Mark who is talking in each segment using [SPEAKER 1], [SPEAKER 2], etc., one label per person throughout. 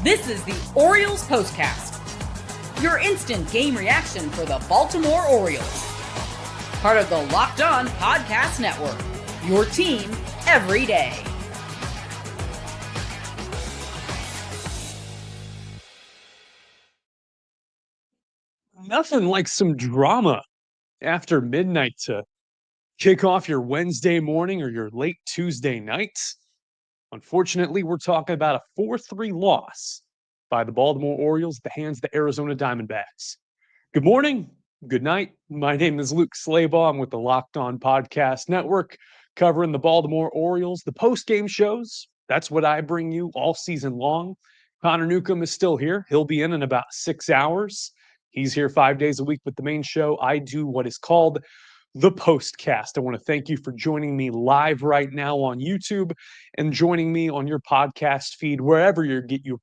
[SPEAKER 1] This is the Orioles Postcast, your instant game reaction for the Baltimore Orioles. Part of the Locked On Podcast Network, your team every day.
[SPEAKER 2] Nothing like some drama after midnight to kick off your Wednesday morning or your late Tuesday night. Unfortunately, we're talking about a 4-3 loss by the Baltimore Orioles at the hands of the Arizona Diamondbacks. Good morning, good night. My name is Luke Slabaugh. I'm with the Locked On Podcast Network, covering the Baltimore Orioles, the post-game shows. That's what I bring you all season long. Connor Newcomb is still here. He'll be in about 6 hours. He's here 5 days a week with the main show. I do what is called the Postcast. I want to thank you for joining me live right now on YouTube and joining me on your podcast feed wherever you get your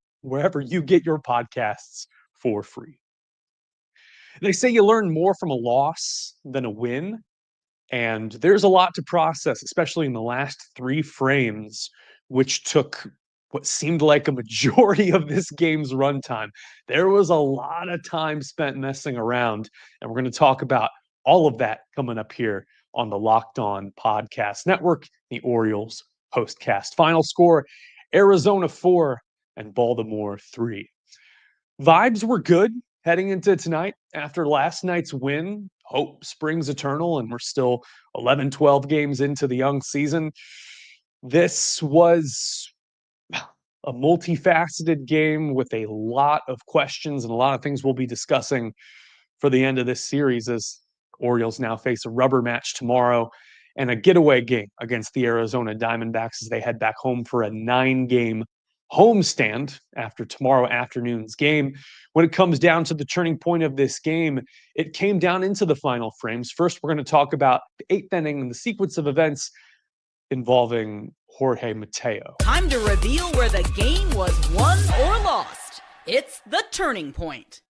[SPEAKER 2] podcasts for free. They say you learn more from a loss than a win, and there's a lot to process, especially in the last 3 frames, which took what seemed like a majority of this game's runtime. There was a lot of time spent messing around, and we're going to talk about all of that coming up here on the Locked On Podcast Network, the Orioles Postcast. Final score, Arizona 4 and Baltimore 3. Vibes were good heading into tonight after last night's win. Hope springs eternal, and we're still 11, 12 games into the young season. This was a multifaceted game with a lot of questions and a lot of things we'll be discussing for the end of this series, as Orioles now face a rubber match tomorrow and a getaway game against the Arizona Diamondbacks as they head back home for a 9-game homestand after tomorrow afternoon's game. When it comes down to the turning point of this game, it came down into the final frames. First, we're going to talk about the 8th inning and the sequence of events involving Jorge Mateo.
[SPEAKER 1] Time to reveal where the game was won or lost. It's the turning point.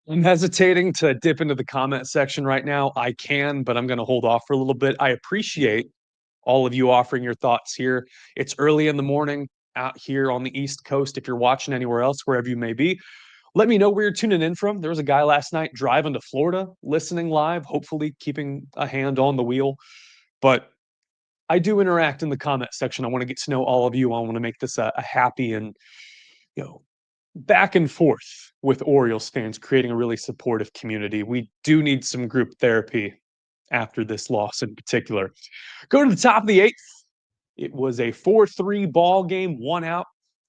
[SPEAKER 2] I'm hesitating to dip into the comment section right now. I can, but I'm going to hold off for a little bit. I appreciate all of you offering your thoughts here. It's early in the morning out here on the East Coast. If you're watching anywhere else, wherever you may be, let me know where you're tuning in from. There was a guy last night driving to Florida, listening live, hopefully keeping a hand on the wheel. But I do interact in the comment section. I want to get to know all of you. I want to make this a happy and, back and forth with Orioles fans, creating a really supportive community. We do need some group therapy after this loss in particular. Go to the top of the 8th. It was a 4-3 ball game, 1 out.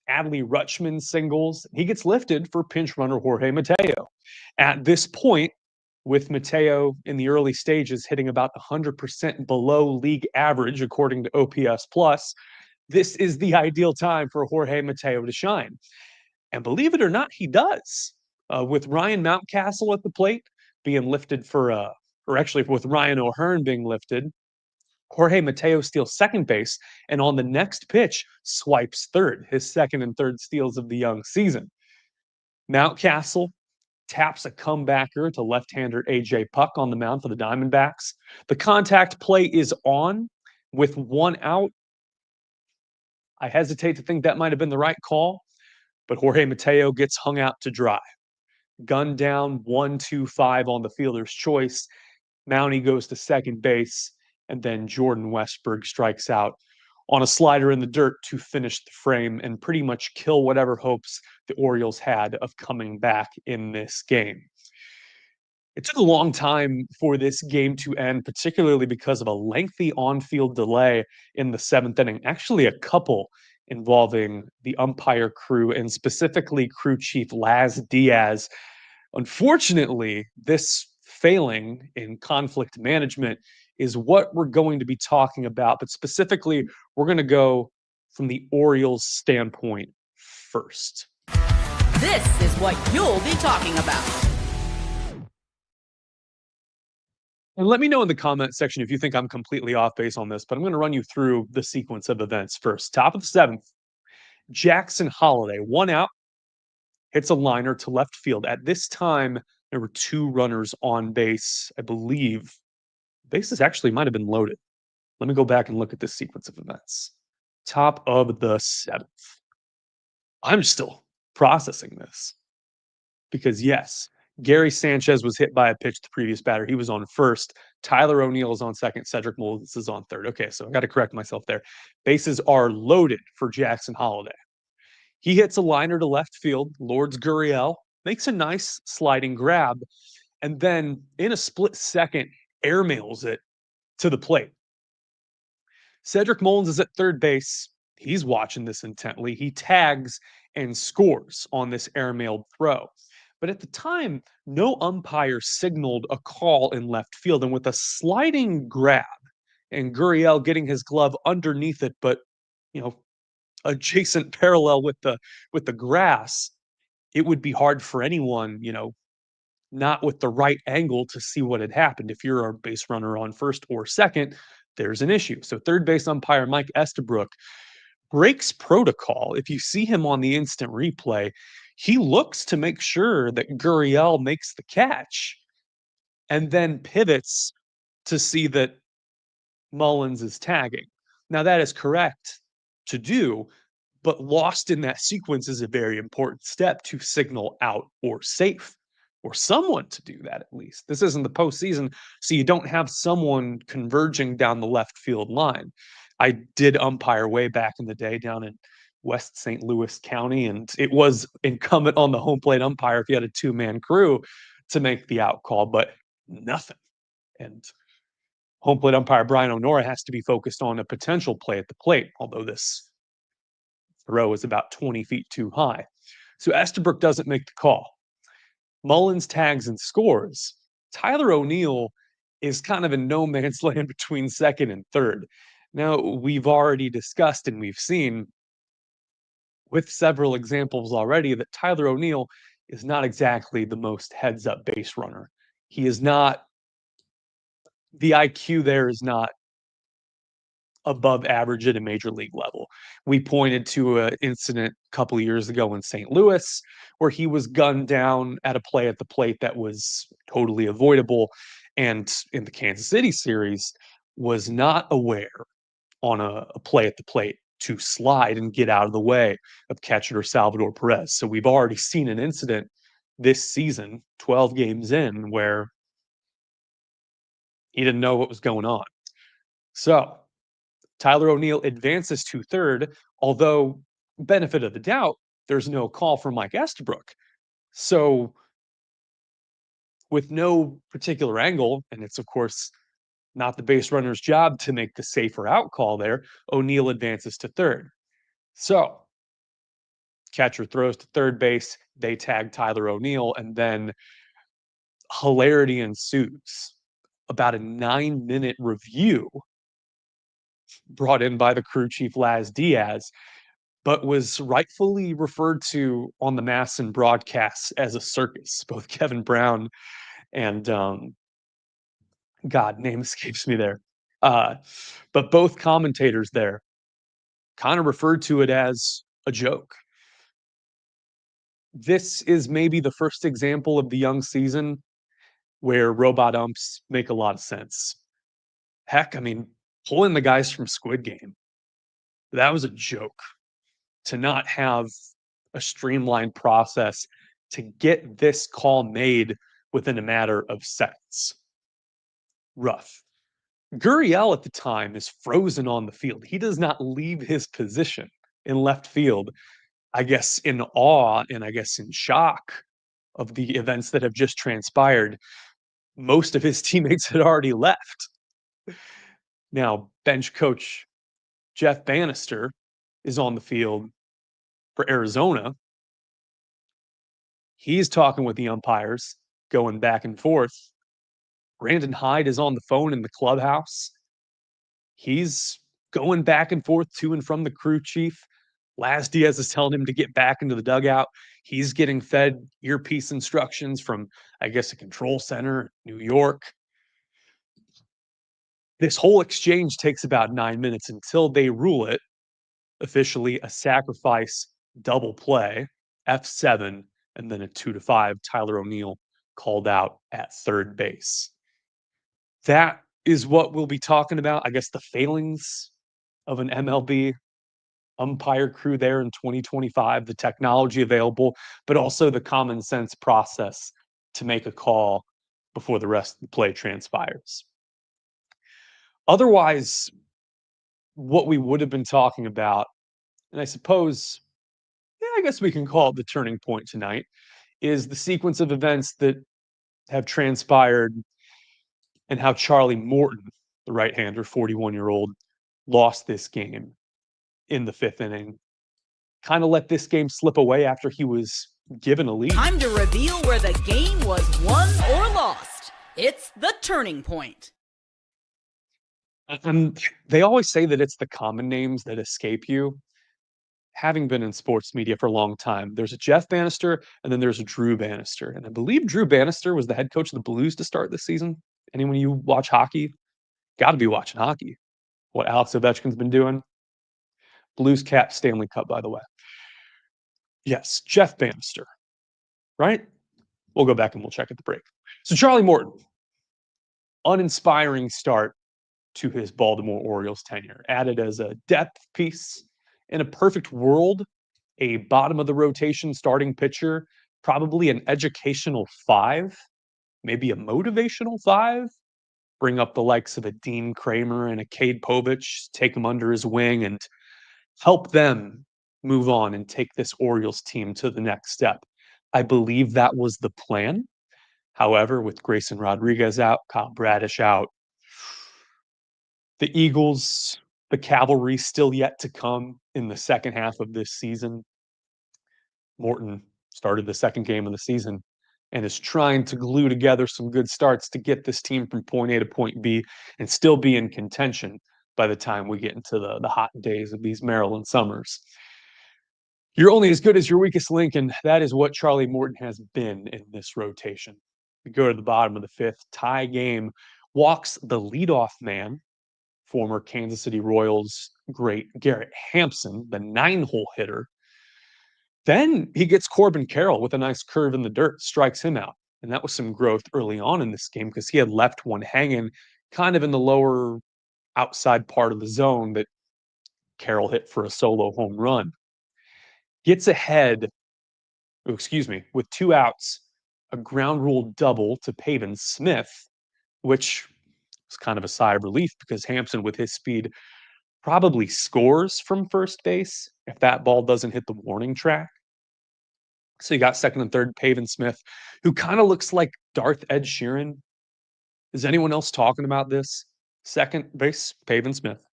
[SPEAKER 2] Adley Rutschman singles. He gets lifted for pinch runner Jorge Mateo. At this point, with Mateo in the early stages hitting about 100% below league average, according to OPS+, this is the ideal time for Jorge Mateo to shine. And believe it or not, he does. With Ryan Mountcastle at the plate being lifted with Ryan O'Hearn being lifted, Jorge Mateo steals second base, and on the next pitch, swipes third, his second and third steals of the young season. Mountcastle taps a comebacker to left-hander A.J. Puck on the mound for the Diamondbacks. The contact play is on with 1 out. I hesitate to think that might have been the right call, but Jorge Mateo gets hung out to dry. Gunned down 1-2-5 on the fielder's choice. Mountie goes to second base, and then Jordan Westburg strikes out on a slider in the dirt to finish the frame and pretty much kill whatever hopes the Orioles had of coming back in this game. It took a long time for this game to end, particularly because of a lengthy on-field delay in the 7th inning. Actually, a couple involving the umpire crew and specifically crew chief Laz Diaz. Unfortunately, this failing in conflict management is what we're going to be talking about, but specifically, we're going to go from the Orioles' standpoint first.
[SPEAKER 1] This is what you'll be talking about.
[SPEAKER 2] And let me know in the comment section if you think I'm completely off base on this, but I'm going to run you through the sequence of events first. Top of the 7th, Jackson Holliday, 1 out, hits a liner to left field. At this time, there were 2 runners on base. I believe bases actually might have been loaded. Let me go back and look at this sequence of events. Top of the 7th. I'm still processing this because, yes, Gary Sanchez was hit by a pitch the previous batter. He was on first. Tyler O'Neill is on second. Cedric Mullins is on third. Okay, so I got to correct myself there. Bases are loaded for Jackson Holliday. He hits a liner to left field. Lourdes Gurriel makes a nice sliding grab, and then in a split second, airmails it to the plate. Cedric Mullins is at third base. He's watching this intently. He tags and scores on this airmailed throw. But at the time, no umpire signaled a call in left field. And with a sliding grab and Gurriel getting his glove underneath it, but adjacent parallel with the grass, it would be hard for anyone, not with the right angle to see what had happened. If you're a base runner on first or second, there's an issue. So third base umpire Mike Estabrook breaks protocol. If you see him on the instant replay, he looks to make sure that Gurriel makes the catch and then pivots to see that Mullins is tagging. Now, that is correct to do, but lost in that sequence is a very important step to signal out or safe, or someone to do that at least. This isn't the postseason, so you don't have someone converging down the left field line. I did umpire way back in the day down in West St. Louis County, and it was incumbent on the home plate umpire if you had a two-man crew to make the out call, but nothing. And home plate umpire Brian O'Nora has to be focused on a potential play at the plate, although this throw is about 20 feet too high. So Estabrook doesn't make the call. Mullins tags and scores. Tyler O'Neill is kind of in no man's land between second and third. Now, we've already discussed and we've seen with several examples already that Tyler O'Neill is not exactly the most heads-up base runner. He is not, the IQ there is not above average at a major league level. We pointed to an incident a couple of years ago in St. Louis where he was gunned down at a play at the plate that was totally avoidable, and in the Kansas City series was not aware on a play at the plate to slide and get out of the way of catcher Salvador Perez. So we've already seen an incident this season, 12 games in, where he didn't know what was going on. So Tyler O'Neill advances to third, although benefit of the doubt, there's no call for Mike Estabrook. So with no particular angle, and it's of course not the base runner's job to make the safer out call there, O'Neill advances to third. So catcher throws to third base, they tag Tyler O'Neill, and then hilarity ensues. About a 9-minute review brought in by the crew chief Laz Diaz, but was rightfully referred to on the MASN broadcasts as a circus. Both Kevin Brown and God, name escapes me there. But both commentators there kind of referred to it as a joke. This is maybe the first example of the young season where robot umps make a lot of sense. Heck, I mean, pulling the guys from Squid Game, that was a joke. To not have a streamlined process to get this call made within a matter of seconds. Rough. Gurriel at the time is frozen on the field. He does not leave his position in left field, I guess in awe and I guess in shock of the events that have just transpired. Most of his teammates had already left. Now, bench coach Jeff Bannister is on the field for Arizona. He's talking with the umpires, going back and forth. Brandon Hyde is on the phone in the clubhouse. He's going back and forth to and from the crew chief. Laz Diaz is telling him to get back into the dugout. He's getting fed earpiece instructions from, I guess, a control center in New York. This whole exchange takes about 9 minutes until they rule it officially a sacrifice double play, F7, and then a 2-5. Tyler O'Neill called out at third base. That is what we'll be talking about. I guess the failings of an MLB umpire crew there in 2025, the technology available, but also the common sense process to make a call before the rest of the play transpires. Otherwise, what we would have been talking about, and I suppose, yeah, I guess we can call it the turning point tonight, is the sequence of events that have transpired and how Charlie Morton, the right-hander, 41-year-old, lost this game in the fifth inning. Kind of let this game slip away after he was given a lead.
[SPEAKER 1] Time to reveal where the game was won or lost. It's the turning point.
[SPEAKER 2] And they always say that it's the common names that escape you. Having been in sports media for a long time, there's a Jeff Bannister and then there's a Drew Bannister. And I believe Drew Bannister was the head coach of the Blues to start this season. Anyone you watch hockey, got to be watching hockey. What Alex Ovechkin's been doing. Blues cap Stanley Cup, by the way. Yes, Jeff Bannister, right? We'll go back and we'll check at the break. So Charlie Morton, uninspiring start to his Baltimore Orioles tenure, added as a depth piece. In a perfect world, a bottom of the rotation starting pitcher, probably an educational 5, maybe a motivational 5. Bring up the likes of a Dean Kramer and a Cade Povich, take them under his wing and help them move on and take this Orioles team to the next step. I believe that was the plan. However, with Grayson Rodriguez out, Kyle Bradish out, the Eagles, the cavalry still yet to come in the second half of this season. Morton started the second game of the season and is trying to glue together some good starts to get this team from point A to point B and still be in contention by the time we get into the hot days of these Maryland summers. You're only as good as your weakest link, and that is what Charlie Morton has been in this rotation. We go to the bottom of the fifth, tie game, walks the leadoff man, former Kansas City Royals great Garrett Hampson, the 9-hole hitter. Then he gets Corbin Carroll with a nice curve in the dirt, strikes him out. And that was some growth early on in this game because he had left one hanging kind of in the lower outside part of the zone that Carroll hit for a solo home run. Gets ahead, with 2 outs, a ground rule double to Pavin Smith, which was kind of a sigh of relief because Hampson, with his speed, probably scores from first base if that ball doesn't hit the warning track. So you got second and third, Pavin Smith, who kind of looks like Darth Ed Sheeran. Is anyone else talking about this? Second base, Pavin Smith.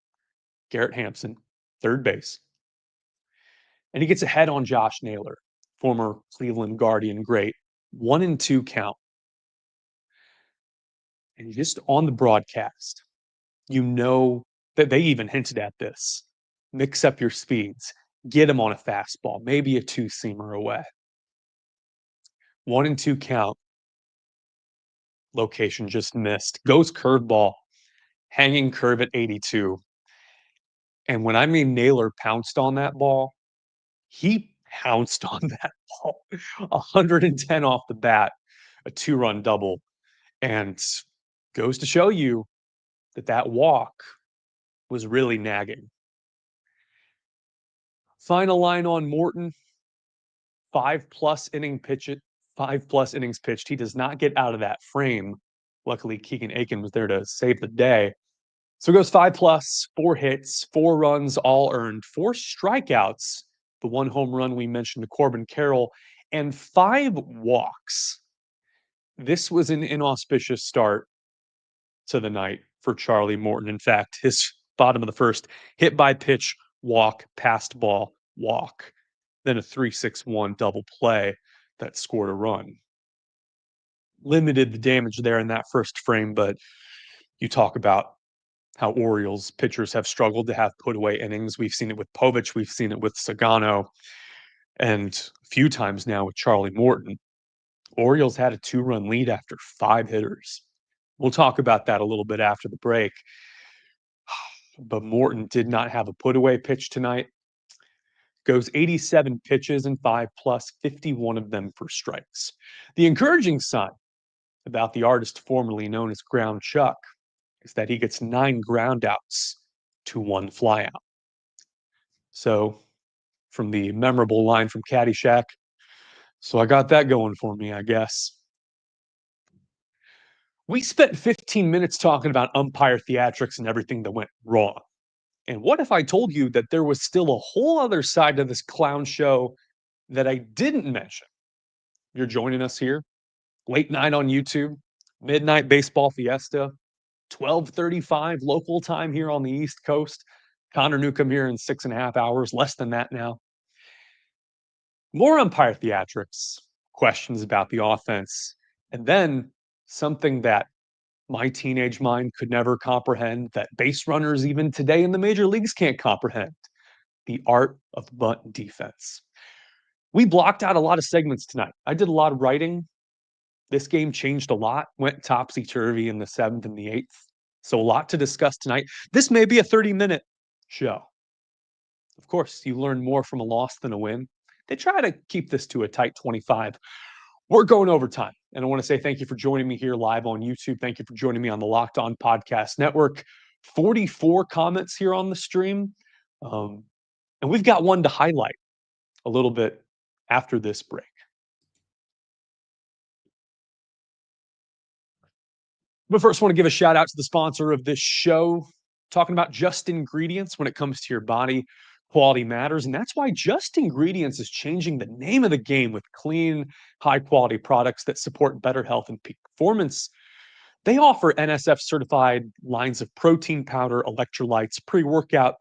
[SPEAKER 2] Garrett Hampson, third base. And he gets ahead on Josh Naylor, former Cleveland Guardian great. 1-2 count. And just on the broadcast, you know that they even hinted at this. Mix up your speeds. Get him on a fastball, maybe a 2-seamer away. 1-2 count. Location just missed. Goes curveball. Hanging curve at 82. And when I mean Naylor pounced on that ball, he pounced on that ball. 110 off the bat, a 2-run double. And goes to show you that walk was really nagging. Final line on Morton, 5+ innings pitched. He does not get out of that frame. Luckily, Keegan Aiken was there to save the day. So it goes 5+, 4 hits, 4 runs, all earned, 4 strikeouts, the 1 home run we mentioned to Corbin Carroll, and 5 walks. This was an inauspicious start to the night for Charlie Morton. In fact, his bottom of the first, hit by pitch, walk, passed ball, walk, then a 3-6-1 double play that scored a run. Limited the damage there in that first frame, but you talk about how Orioles pitchers have struggled to have put away innings. We've seen it with Povich, we've seen it with Sagano, and a few times now with Charlie Morton. Orioles had a 2-run lead after 5 hitters. We'll talk about that a little bit after the break. But Morton did not have a put away pitch tonight. Goes 87 pitches and 5+, 51 of them for strikes. The encouraging sign about the artist formerly known as Ground Chuck is that he gets 9 ground outs to 1 flyout. So, from the memorable line from Caddyshack. So I got that going for me, I guess. We spent 15 minutes talking about umpire theatrics and everything that went wrong. And what if I told you that there was still a whole other side to this clown show that I didn't mention? You're joining us here, late night on YouTube, midnight baseball fiesta, 12:35 local time here on the East Coast. Connor Newcomb here in 6.5 hours, less than that now. More umpire theatrics, questions about the offense, and then something that my teenage mind could never comprehend, that base runners even today in the major leagues can't comprehend: the art of bunt defense. We blocked out a lot of segments tonight. I did a lot of writing. This game changed a lot, went topsy-turvy in the 7th and the 8th. So a lot to discuss tonight. This may be a 30-minute show. Of course, you learn more from a loss than a win. They try to keep this to a tight 25. We're going overtime. And I want to say thank you for joining me here live on YouTube. Thank you for joining me on the Locked On Podcast Network. 44 comments here on the stream. And we've got one to highlight a little bit after this break. But first, I want to give a shout out to the sponsor of this show, talking about Just Ingredients. When it comes to your body, quality matters. And that's why Just Ingredients is changing the name of the game with clean, high quality products that support better health and peak performance. They offer NSF certified lines of protein powder, electrolytes, pre workout,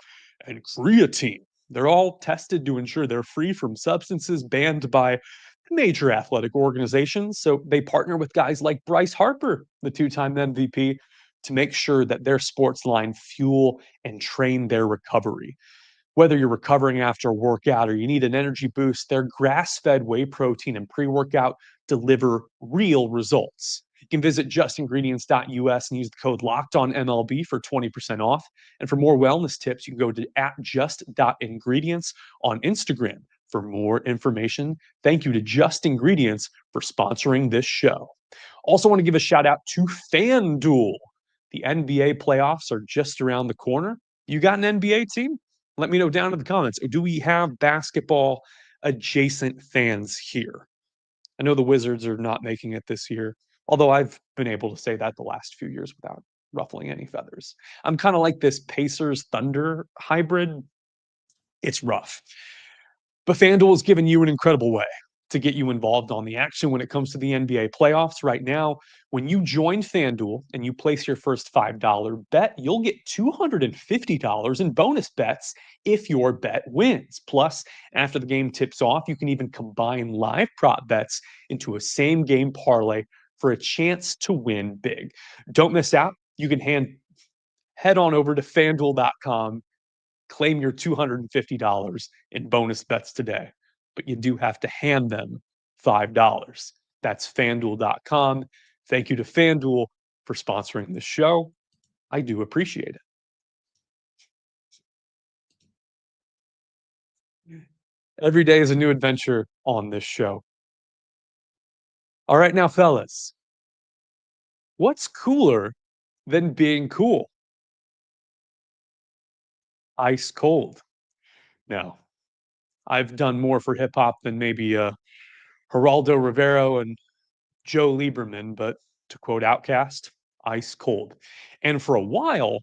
[SPEAKER 2] and creatine. They're all tested to ensure they're free from substances banned by major athletic organizations. So they partner with guys like Bryce Harper, the 2-time MVP, to make sure that their sports line fuel and train their recovery. Whether you're recovering after a workout or you need an energy boost, their grass-fed whey protein and pre-workout deliver real results. You can visit justingredients.us and use the code LOCKEDONMLB for 20% off. And for more wellness tips, you can go to @just.ingredients on Instagram for more information. Thank you to Just Ingredients for sponsoring this show. Also want to give a shout out to FanDuel. The NBA playoffs are just around the corner. You got an NBA team? Let me know down in the comments. Do we have basketball adjacent fans here? I know the Wizards are not making it this year, although I've been able to say that the last few years without ruffling any feathers. I'm kind of like this Pacers Thunder hybrid. It's rough. But FanDuel is giving you an incredible way to get you involved on the action when it comes to the NBA playoffs. Right now, when you join FanDuel and you place your first $5 bet, you'll get $250 in bonus bets if your bet wins. Plus, after the game tips off, you can even combine live prop bets into a same game parlay for a chance to win big. Don't miss out. You can head on over to FanDuel.com, claim your $250 in bonus bets today, but you do have to hand them $5. That's FanDuel.com. Thank you to FanDuel for sponsoring this show. I do appreciate it. Every day is a new adventure on this show. All right, now, fellas, what's cooler than being cool? Ice cold. Now, I've done more for hip hop than maybe Geraldo Rivera and Joe Lieberman, but to quote Outkast, ice cold. And for a while,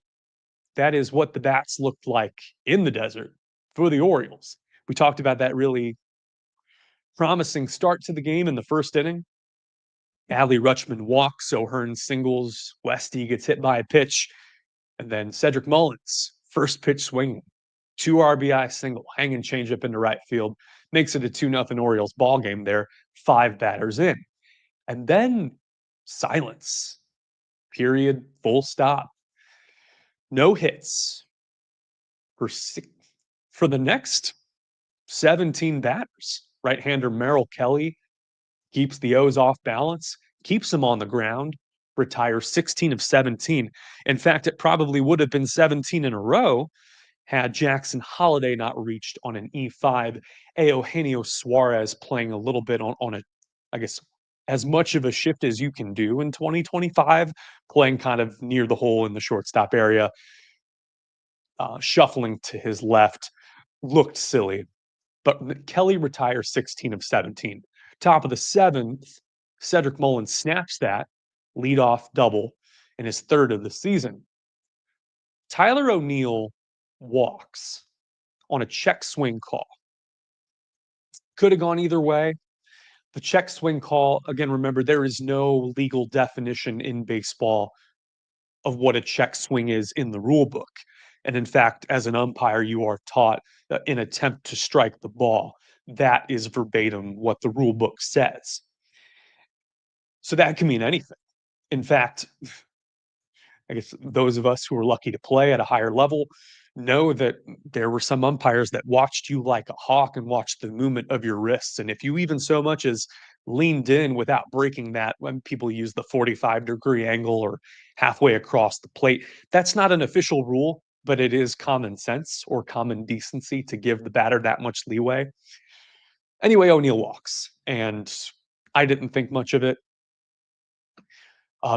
[SPEAKER 2] that is what the bats looked like in the desert for the Orioles. We talked about that really promising start to the game in the first inning. Adley Rutschman walks, O'Hearn singles, Westy gets hit by a pitch, and then Cedric Mullins, first pitch swinging, 2 RBI single, hanging changeup into right field, makes it a 2-0 Orioles ball game there, 5 batters in. And then silence, period, full stop. No hits for the next 17 batters. Right-hander Merrill Kelly keeps the O's off balance, keeps them on the ground, retires 16 of 17. In fact, it probably would have been 17 in a row had Jackson Holliday not reached on an E5. Eugenio Suarez playing a little bit on a, I guess, as much of a shift as you can do in 2025, playing kind of near the hole in the shortstop area, shuffling to his left. looked silly, but Kelly retires 16 of 17. Top of the seventh, Cedric Mullins snaps that leadoff double in his third of the season. Tyler O'Neill walks on a check swing call. Could have gone either way. The check swing call, again, remember, there is no legal definition in baseball of what a check swing is in the rule book. And in fact, as an umpire, you are taught an attempt to strike the ball. That is verbatim what the rule book says. So that can mean anything. In fact, I guess those of us who were lucky to play at a higher level know that there were some umpires that watched you like a hawk and watched the movement of your wrists. And if you even so much as leaned in without breaking that, when people use the 45-degree angle or halfway across the plate, that's not an official rule, but it is common sense or common decency to give the batter that much leeway. Anyway, O'Neill walks, and I didn't think much of it.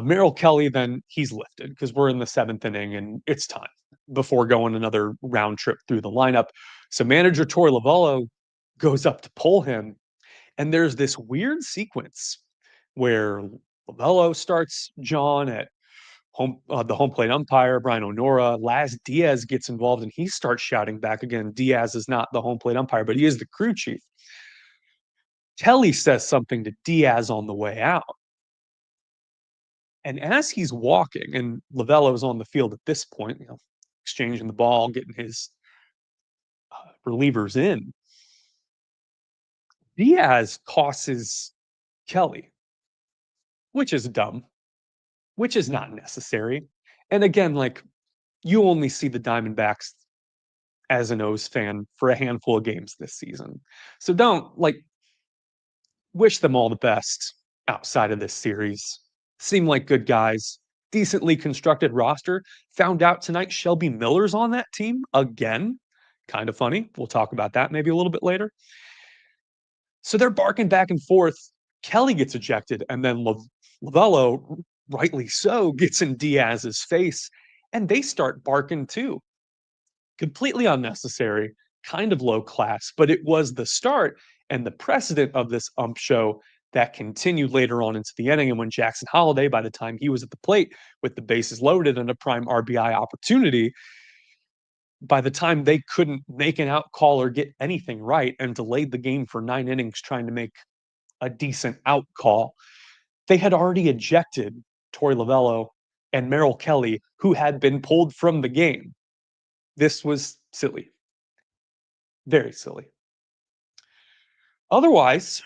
[SPEAKER 2] Merrill Kelly, then he's lifted because we're in the seventh inning and it's time before going another round trip through the lineup. So manager Torey Lovullo goes up to pull him, and there's this weird sequence where Lovullo starts John at the home plate umpire, Brian O'Nora. Laz Diaz gets involved and he starts shouting back again. Diaz is not the home plate umpire, but he is the crew chief. Kelly says something to Diaz on the way out. And as he's walking, and Lovullo's on the field at this point, exchanging the ball, getting his relievers in, Diaz tosses Kelly, which is dumb, which is not necessary. And again, like, you only see the Diamondbacks as an O's fan for a handful of games this season. So don't, wish them all the best outside of this series. Seem like good guys. Decently constructed roster. Found out tonight Shelby Miller's on that team again. Kind of funny. We'll talk about that maybe a little bit later. So they're barking back and forth. Kelly gets ejected, and then Lovullo, rightly so, gets in Diaz's face, and they start barking too. Completely unnecessary, kind of low class, but it was the start and the precedent of this ump show that continued later on into the inning. And when Jackson Holliday, by the time he was at the plate with the bases loaded and a prime RBI opportunity, by the time they couldn't make an out call or get anything right and delayed the game for 9 innings trying to make a decent out call, they had already ejected Torey Lovullo and Merrill Kelly, who had been pulled from the game. This was silly. Very silly. Otherwise,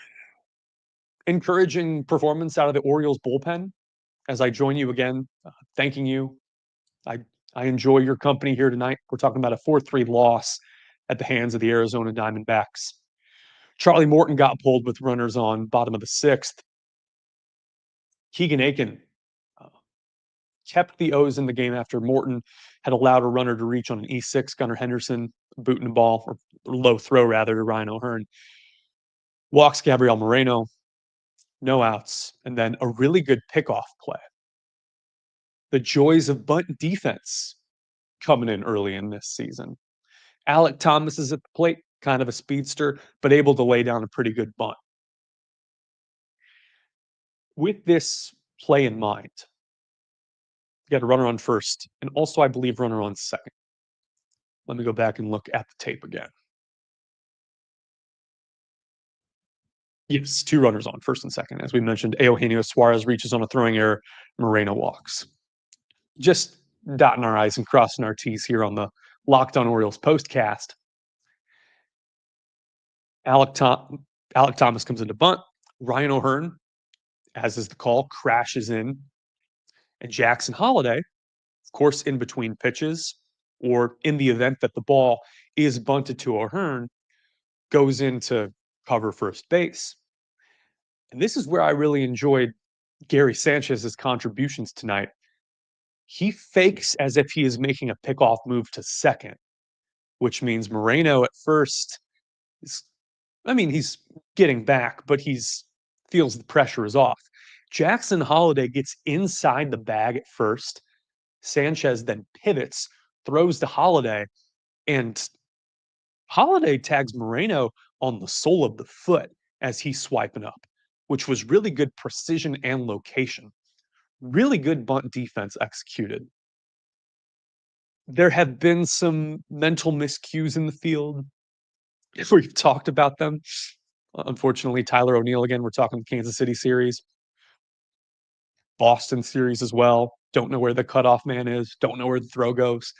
[SPEAKER 2] encouraging performance out of the Orioles bullpen as I join you again, thanking you. I enjoy your company here tonight. We're talking about a 4-3 loss at the hands of the Arizona Diamondbacks. Charlie Morton got pulled with runners on bottom of the sixth. Keegan Aiken kept the O's in the game after Morton had allowed a runner to reach on an E6. Gunnar Henderson booting the ball, or low throw rather, to Ryan O'Hearn. Walks Gabriel Moreno, no outs, and then a really good pickoff play. The joys of bunt defense coming in early in this season. Alec Thomas is at the plate, kind of a speedster, but able to lay down a pretty good bunt. With this play in mind, you got a runner on first, and also, I believe, runner on second. Let me go back and look at the tape again. Yes, 2 runners on first and second. As we mentioned, Eugenio Suarez reaches on a throwing error. Moreno walks. Just dotting our I's and crossing our T's here on the Locked On Orioles postcast. Alec Thomas comes into bunt. Ryan O'Hearn, as is the call, crashes in. And Jackson Holliday, of course, in between pitches, or in the event that the ball is bunted to O'Hearn, goes in to cover first base. And this is where I really enjoyed Gary Sanchez's contributions tonight. He fakes as if he is making a pickoff move to second, which means Moreno at first is, he's getting back, but feels the pressure is off. Jackson Holliday gets inside the bag at first. Sanchez then pivots, throws to Holliday, and Holiday tags Moreno on the sole of the foot as he's swiping up, which was really good precision and location. Really good bunt defense executed. There have been some mental miscues in the field. We've talked about them. Unfortunately, Tyler O'Neill again. We're talking the Kansas City series, Boston series as well. Don't know where the cutoff man is. Don't know where the throw goes.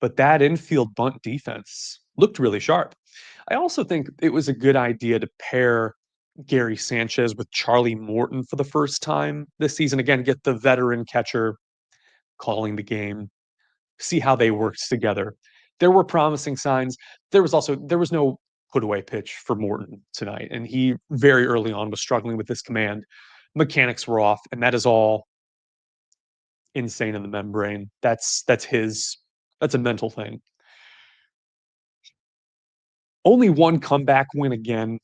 [SPEAKER 2] But that infield bunt defense looked really sharp. I also think it was a good idea to pair Gary Sanchez with Charlie Morton for the first time this season. Again, get the veteran catcher calling the game, see how they worked together. There were promising signs. There was no put away pitch for Morton tonight, and he very early on was struggling with this command. Mechanics were off, and that is all insane in the membrane. That's a mental thing. Only one comeback win again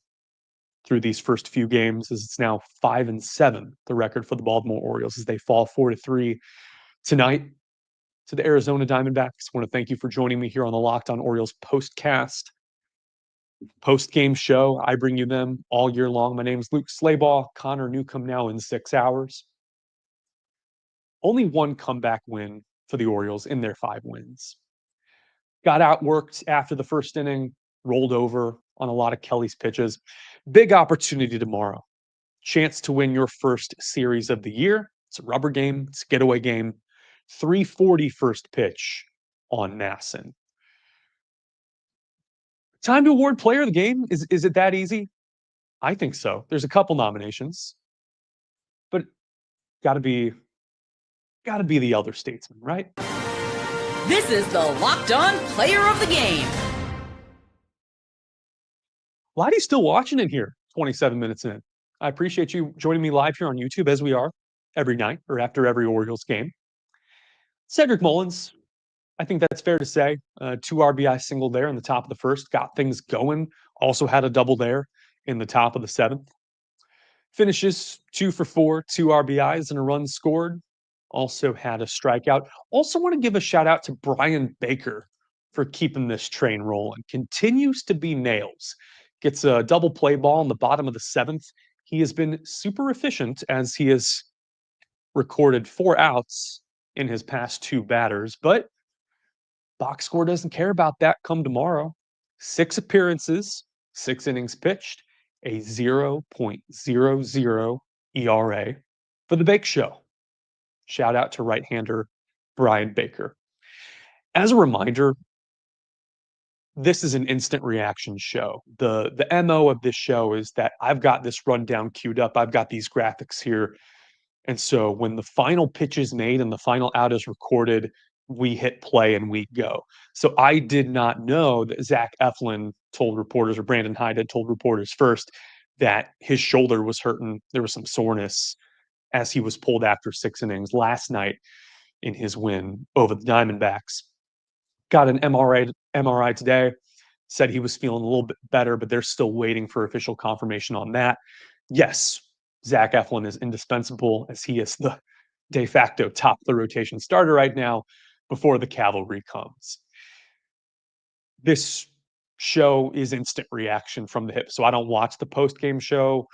[SPEAKER 2] through these first few games, as it's now 5-7, the record for the Baltimore Orioles as they fall 4-3 tonight to the Arizona Diamondbacks. I want to thank you for joining me here on the Locked On Orioles postcast, post-game show. I bring you them all year long. My name is Luke Slabaugh. Connor Newcomb now in 6 hours. Only one comeback win for the Orioles in their 5 wins. Got outworked after the first inning, rolled over on a lot of Kelly's pitches. Big opportunity tomorrow. Chance to win your first series of the year. It's a rubber game. It's a getaway game. 3:40 first pitch on Masson. Time to award player of the game? Is it that easy? I think so. There's a couple nominations, but gotta be the elder statesman, right?
[SPEAKER 1] This is the Locked On Player of the Game.
[SPEAKER 2] Lottie still watching in here, 27 minutes in. I appreciate you joining me live here on YouTube as we are every night or after every Orioles game. Cedric Mullins, I think that's fair to say. 2 RBI single there in the top of the first, got things going. Also had a double there in the top of the 7th. Finishes 2 for 4, 2 RBIs and a run scored. Also had a strikeout. Also want to give a shout out to Brian Baker for keeping this train rolling. Continues to be nails. Gets a double play ball in the bottom of the 7th. He has been super efficient as he has recorded 4 outs in his past 2 batters, but box score doesn't care about that come tomorrow. 6 appearances, 6 innings pitched, a 0.00 ERA for the Bake Show. Shout out to right-hander Brian Baker. As a reminder, this is an instant reaction show. The MO of this show is that I've got this rundown queued up. I've got these graphics here. And so when the final pitch is made and the final out is recorded, we hit play and we go. So I did not know that Zach Eflin told reporters, or Brandon Hyde had told reporters first, that his shoulder was hurting. There was some soreness as he was pulled after 6 innings last night in his win over the Diamondbacks. Got an MRI today, said he was feeling a little bit better, but they're still waiting for official confirmation on that. Yes, Zach Eflin is indispensable as he is the de facto top of the rotation starter right now before the cavalry comes. This show is instant reaction from the hip, so I don't watch the post-game show.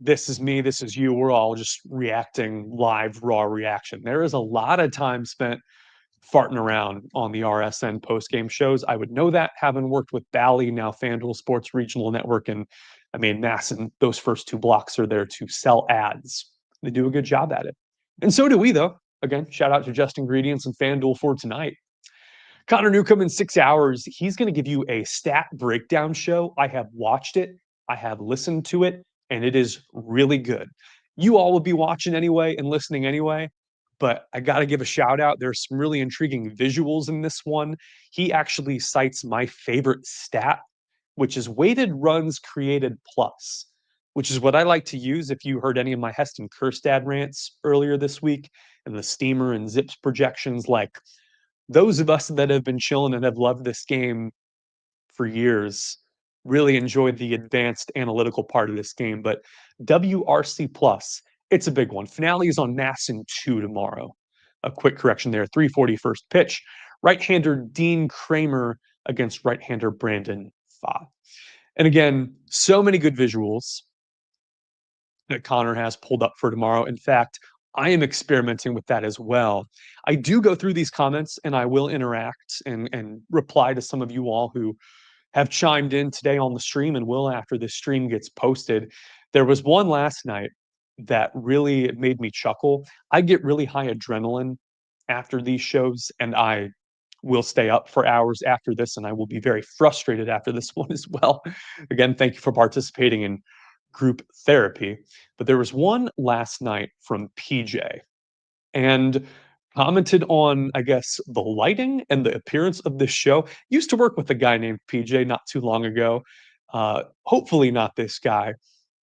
[SPEAKER 2] This is me, this is you. We're all just reacting live, raw reaction. There is a lot of time spent farting around on the RSN post-game shows. I would know that, having worked with Bally, now FanDuel Sports Regional Network, and I mean, Masson, those first 2 blocks are there to sell ads. They do a good job at it. And so do we, though. Again, shout out to Just Ingredients and FanDuel for tonight. Connor Newcomb in 6 hours. He's going to give you a stat breakdown show. I have watched it. I have listened to it, and it is really good. You all will be watching anyway and listening anyway. But I got to give a shout out. There's some really intriguing visuals in this one. He actually cites my favorite stat, which is weighted runs created plus, which is what I like to use. If you heard any of my Heston Kjerstad rants earlier this week and the Steamer and Zips projections, like those of us that have been chilling and have loved this game for years really enjoyed the advanced analytical part of this game. But WRC plus, it's a big one. Finale is on Masson 2 tomorrow. A quick correction there. 3:40 first pitch. Right-hander Dean Kramer against right-hander Brandon Pfaadt. And again, so many good visuals that Connor has pulled up for tomorrow. In fact, I am experimenting with that as well. I do go through these comments and I will interact and reply to some of you all who have chimed in today on the stream and will after the stream gets posted. There was one last night that really made me chuckle. I get really high adrenaline after these shows, and I will stay up for hours after this, and I will be very frustrated after this one as well. Again, thank you for participating in group therapy. But there was one last night from PJ, and commented on, I guess, the lighting and the appearance of this show. Used to work with a guy named PJ not too long ago. Hopefully not this guy,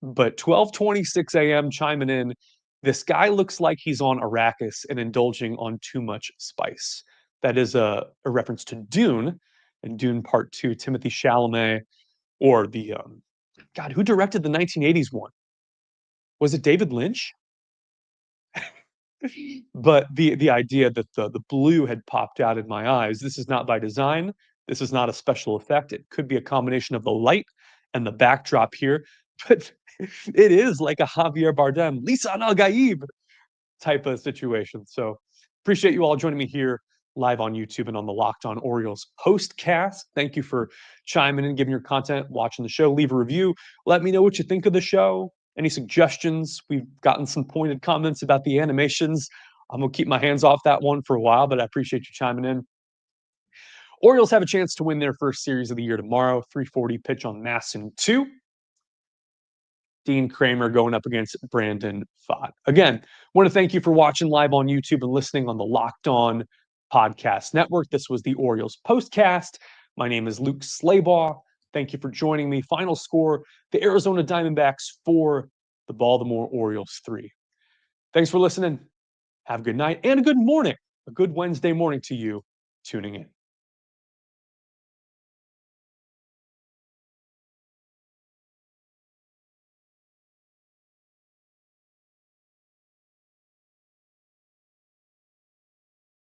[SPEAKER 2] but 12:26 a.m. chiming in. This guy looks like he's on Arrakis and indulging on too much spice. That is a reference to Dune and Dune Part 2, Timothy Chalamet, or the, God, who directed the 1980s one? Was it David Lynch? But the idea that the blue had popped out in my eyes, this is not by design. This is not a special effect. It could be a combination of the light and the backdrop here, but it is like a Javier Bardem, Lisan Al Gaib type of situation. So appreciate you all joining me here live on YouTube and on the Locked On Orioles postcast. Thank you for chiming in, giving your content, watching the show. Leave a review. Let me know what you think of the show. Any suggestions? We've gotten some pointed comments about the animations. I'm going to keep my hands off that one for a while, but I appreciate you chiming in. Orioles have a chance to win their first series of the year tomorrow. 3:40 pitch on Masson 2. Dean Kramer going up against Brandon Pfaadt. Again, want to thank you for watching live on YouTube and listening on the Locked On Podcast Network. This was the Orioles postcast. My name is Luke Slaybaugh. Thank you for joining me. Final score, the Arizona Diamondbacks 4, the Baltimore Orioles 3. Thanks for listening. Have a good night and a good morning. A good Wednesday morning to you tuning in.